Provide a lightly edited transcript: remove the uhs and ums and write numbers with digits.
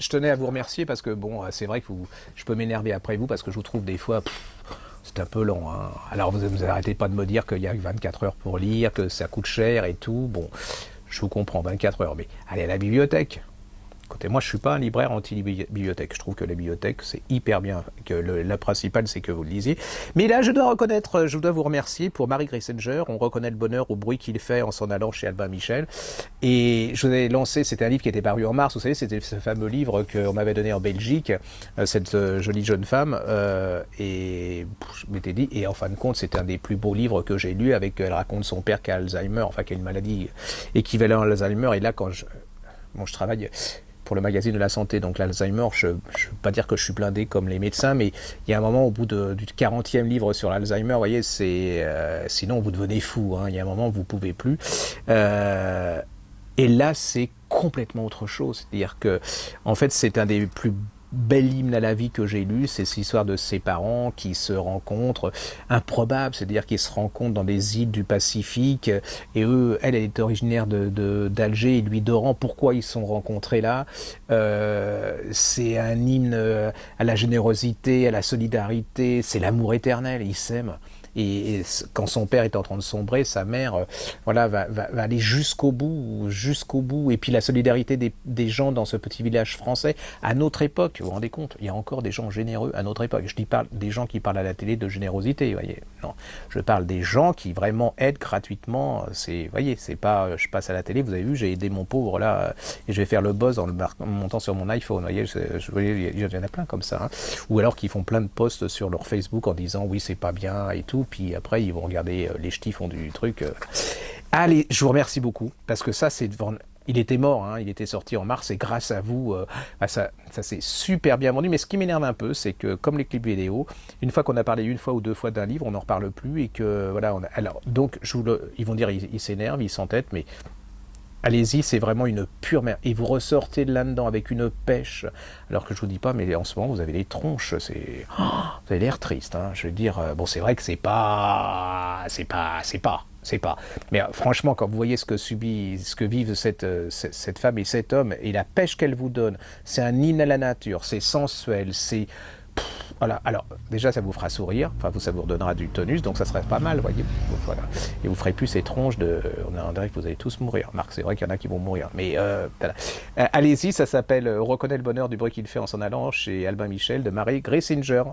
je tenais à vous remercier parce que bon, c'est vrai que je peux m'énerver après vous parce que je vous trouve des fois, c'est un peu long. Hein. Alors vous arrêtez pas de me dire qu'il y a 24 heures pour lire, que ça coûte cher et tout. Bon, je vous comprends, 24 heures, mais allez à la bibliothèque. Écoutez, moi je suis pas un libraire anti-bibliothèque. Je trouve que la bibliothèque c'est hyper bien. Que la principale c'est que vous le lisiez. Mais là je dois vous remercier pour Marie Gressinger. On reconnaît le bonheur au bruit qu'il fait en s'en allant chez Albin Michel. Et je vous ai lancé, c'était un livre qui était paru en mars. Vous savez, c'était ce fameux livre qu'on m'avait donné en Belgique, cette jolie jeune femme. Et je m'étais dit, et en fin de compte, c'est un des plus beaux livres que j'ai lu. Elle raconte son père qui a Alzheimer, enfin qui a une maladie équivalente à Alzheimer. Et là, je travaille pour le magazine de la santé, donc l'Alzheimer, je ne veux pas dire que je suis blindé comme les médecins, mais il y a un moment, au bout du 40e livre sur l'Alzheimer, vous voyez, sinon vous devenez fou, hein, il y a un moment, vous ne pouvez plus. Et là, c'est complètement autre chose. C'est-à-dire que, en fait, c'est un des plus bel hymne à la vie que j'ai lu, c'est cette histoire de ses parents qui se rencontrent, improbable, c'est-à-dire qu'ils se rencontrent dans des îles du Pacifique, et elle est originaire d'Alger, et lui d'Oran. Pourquoi ils se sont rencontrés là? C'est un hymne à la générosité, à la solidarité, c'est l'amour éternel, ils s'aiment. Et quand son père est en train de sombrer, sa mère va aller jusqu'au bout. Et puis la solidarité des gens dans ce petit village français, à notre époque, vous vous rendez compte, il y a encore des gens généreux à notre époque. Je dis pas des gens qui parlent à la télé de générosité, vous voyez. Non, je parle des gens qui vraiment aident gratuitement. Vous voyez, c'est pas, je passe à la télé, vous avez vu, j'ai aidé mon pauvre là, et je vais faire le buzz en montant sur mon iPhone. Vous voyez, il y en a plein comme ça. Hein. Ou alors qu'ils font plein de posts sur leur Facebook en disant oui, c'est pas bien et tout. Puis après, ils vont regarder les ch'tis font du truc. Allez, je vous remercie beaucoup, parce que ça, c'est devant... Il était mort, hein, il était sorti en mars, et grâce à vous, ça s'est super bien vendu. Mais ce qui m'énerve un peu, c'est que, comme les clips vidéo, une fois qu'on a parlé une fois ou deux fois d'un livre, on n'en reparle plus, et que, voilà, alors, donc, ils vont dire, ils s'énervent, ils s'entêtent, mais... Allez-y, c'est vraiment une pure merde. Et vous ressortez de là-dedans avec une pêche. Alors que je vous dis pas, mais en ce moment, vous avez les tronches. Vous avez l'air triste. Hein. Je veux dire, bon, c'est vrai que c'est pas. Mais franchement, quand vous voyez ce que vivent cette femme et cet homme, et la pêche qu'elle vous donne, c'est un hymne à la nature, c'est sensuel, c'est. Voilà, alors déjà ça vous fera sourire, enfin ça vous redonnera du tonus, donc ça serait pas mal, voyez. Voilà. Et vous ferez plus ces tronches on dirait que vous allez tous mourir. Marc, c'est vrai qu'il y en a qui vont mourir, mais voilà. Allez-y, ça s'appelle Reconnaît le bonheur du bruit qu'il fait en s'en allant chez Albin Michel de Marie Gressinger.